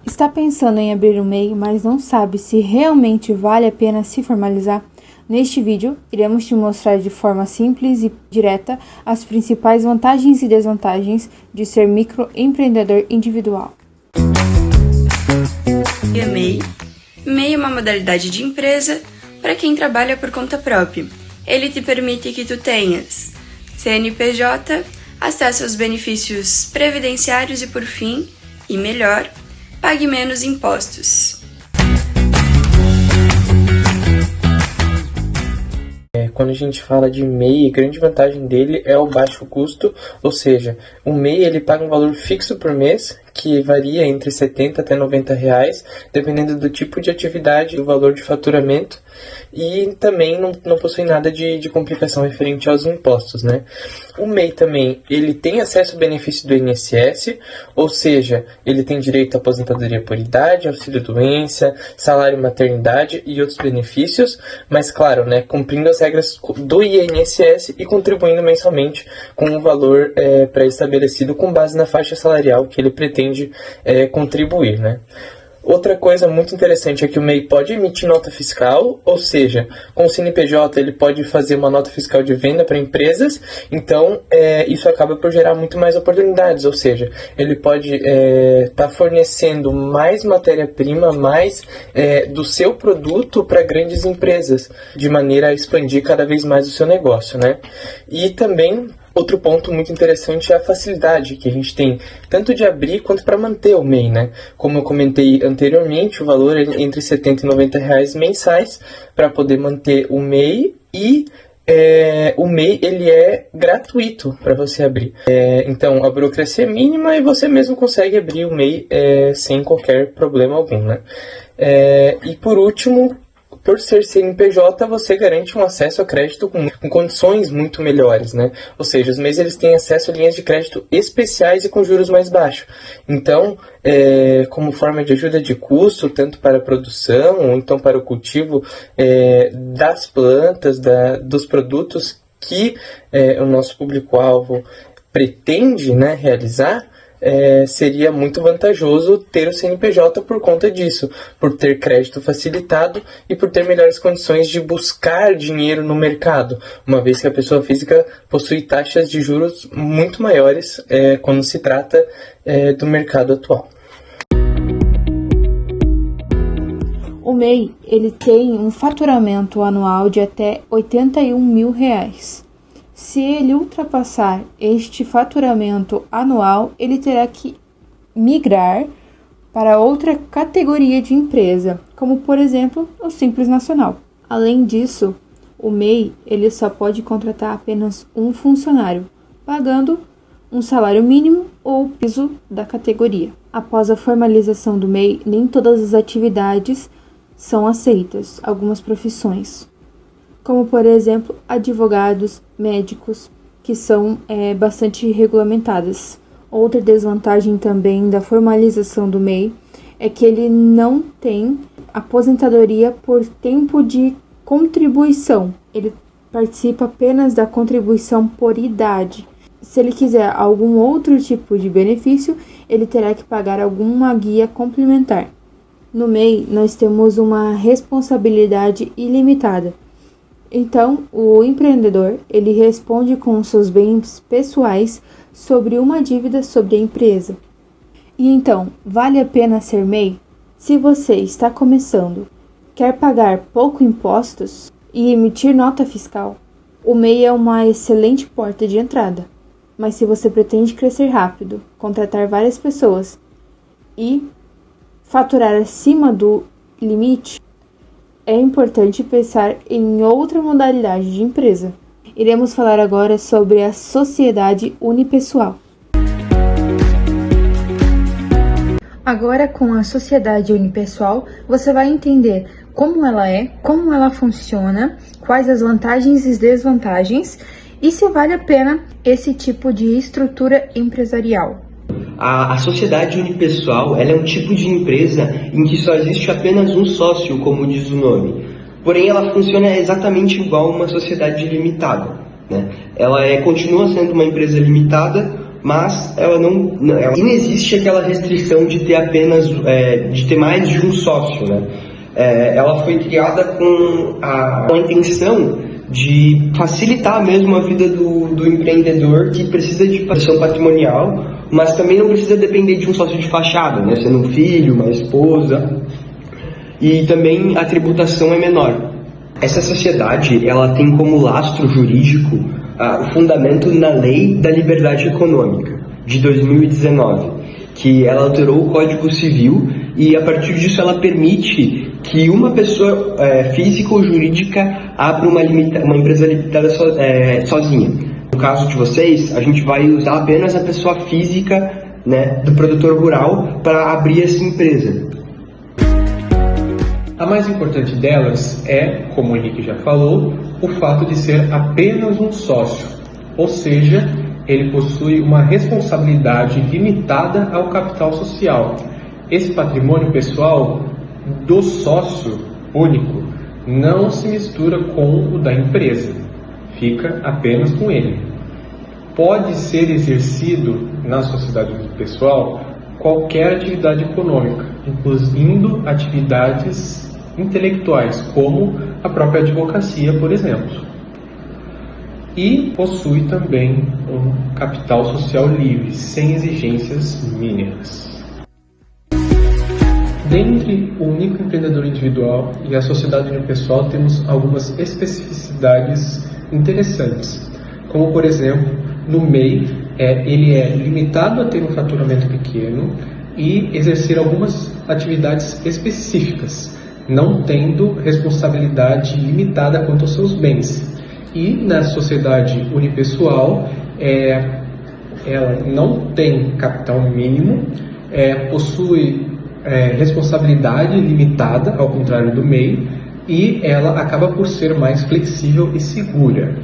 Está pensando em abrir um MEI, mas não sabe se realmente vale a pena se formalizar? Neste vídeo, iremos te mostrar de forma simples e direta as principais vantagens e desvantagens de ser microempreendedor individual. MEI. MEI é uma modalidade de empresa para quem trabalha por conta própria. Ele te permite que tu tenhas CNPJ, acesso aos benefícios previdenciários e, por fim, e melhor, pague menos impostos. Quando a gente fala de MEI, a grande vantagem dele é o baixo custo, ou seja, o MEI ele paga um valor fixo por mês, que varia entre 70 até 90 reais, dependendo do tipo de atividade e do valor de faturamento, e também não possui nada de complicação referente aos impostos, né? O MEI também, ele tem acesso ao benefício do INSS, ou seja, ele tem direito à aposentadoria por idade, auxílio-doença, salário maternidade e outros benefícios, mas claro, né, cumprindo as regras do INSS e contribuindo mensalmente com um valor pré-estabelecido com base na faixa salarial que ele pretende contribuir, né? Outra coisa muito interessante é que o MEI pode emitir nota fiscal, ou seja, com o CNPJ ele pode fazer uma nota fiscal de venda para empresas, então isso acaba por gerar muito mais oportunidades, ou seja, ele pode estar fornecendo mais matéria-prima, mais do seu produto para grandes empresas, de maneira a expandir cada vez mais o seu negócio, né? E também outro ponto muito interessante é a facilidade que a gente tem, tanto de abrir quanto para manter o MEI, né? Como eu comentei anteriormente, o valor é entre 70 e 90 reais mensais para poder manter o MEI e o MEI ele é gratuito para você abrir. Então a burocracia é mínima e você mesmo consegue abrir o MEI sem qualquer problema algum, né? E por último, por ser CNPJ, você garante um acesso a crédito com condições muito melhores, né? Ou seja, os MEIs eles têm acesso a linhas de crédito especiais e com juros mais baixos. Então, como forma de ajuda de custo, tanto para a produção ou então para o cultivo das plantas, dos produtos que o nosso público-alvo pretende, né, realizar, seria muito vantajoso ter o CNPJ por conta disso, por ter crédito facilitado e por ter melhores condições de buscar dinheiro no mercado, uma vez que a pessoa física possui taxas de juros muito maiores quando se trata do mercado atual. O MEI ele tem um faturamento anual de até R$81 mil. Se ele ultrapassar este faturamento anual, ele terá que migrar para outra categoria de empresa, como por exemplo o Simples Nacional. Além disso, o MEI ele só pode contratar apenas um funcionário, pagando um salário mínimo ou piso da categoria. Após a formalização do MEI, nem todas as atividades são aceitas, algumas profissões, como por exemplo advogados, médicos, que são bastante regulamentadas. Outra desvantagem também da formalização do MEI é que ele não tem aposentadoria por tempo de contribuição, ele participa apenas da contribuição por idade. Se ele quiser algum outro tipo de benefício, ele terá que pagar alguma guia complementar. No MEI, nós temos uma responsabilidade ilimitada. Então, o empreendedor, ele responde com seus bens pessoais sobre uma dívida sobre a empresa. E então, vale a pena ser MEI? Se você está começando, quer pagar pouco impostos e emitir nota fiscal, o MEI é uma excelente porta de entrada. Mas se você pretende crescer rápido, contratar várias pessoas e faturar acima do limite, é importante pensar em outra modalidade de empresa. Iremos falar agora sobre a sociedade unipessoal. Agora, com a sociedade unipessoal, você vai entender como ela é, como ela funciona, quais as vantagens e desvantagens e se vale a pena esse tipo de estrutura empresarial. A sociedade unipessoal ela é um tipo de empresa em que só existe apenas um sócio, como diz o nome. Porém, ela funciona exatamente igual a uma sociedade limitada, né? Ela continua sendo uma empresa limitada, mas ela não existe aquela restrição de ter apenas de ter mais de um sócio, né? Ela foi criada com a intenção de facilitar mesmo a vida do empreendedor que precisa de proteção patrimonial, mas também não precisa depender de um sócio de fachada, né? Sendo um filho, uma esposa, e também a tributação é menor. Essa sociedade, ela tem como lastro jurídico o fundamento na Lei da Liberdade Econômica, de 2019, que ela alterou o Código Civil e, a partir disso, ela permite que uma pessoa física ou jurídica abra uma empresa limitada sozinha. No caso de vocês, a gente vai usar apenas a pessoa física, né, do produtor rural para abrir essa empresa. A mais importante delas é, como o Henrique já falou, o fato de ser apenas um sócio, ou seja, ele possui uma responsabilidade limitada ao capital social. Esse patrimônio pessoal do sócio único não se mistura com o da empresa, fica apenas com ele. Pode ser exercido na sociedade pessoal qualquer atividade econômica, incluindo atividades intelectuais, como a própria advocacia, por exemplo. E possui também um capital social livre, sem exigências mínimas. Dentre o microempreendedor individual e a sociedade unipessoal, temos algumas especificidades interessantes, como, por exemplo, no MEI, ele é limitado a ter um faturamento pequeno e exercer algumas atividades específicas, não tendo responsabilidade limitada quanto aos seus bens. E na sociedade unipessoal, ela não tem capital mínimo, possui responsabilidade limitada, ao contrário do MEI, e ela acaba por ser mais flexível e segura.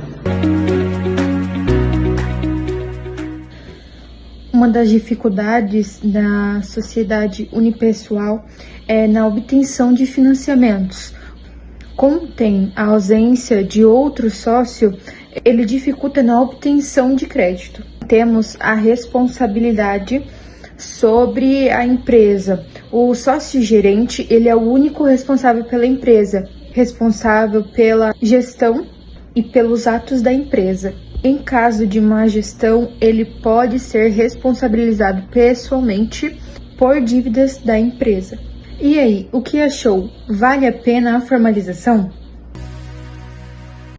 Uma das dificuldades da sociedade unipessoal é na obtenção de financiamentos. Como tem a ausência de outro sócio, ele dificulta na obtenção de crédito. Temos a responsabilidade sobre a empresa. O sócio-gerente, ele é o único responsável pela empresa, responsável pela gestão e pelos atos da empresa. Em caso de má gestão, ele pode ser responsabilizado pessoalmente por dívidas da empresa. E aí, o que achou? Vale a pena a formalização?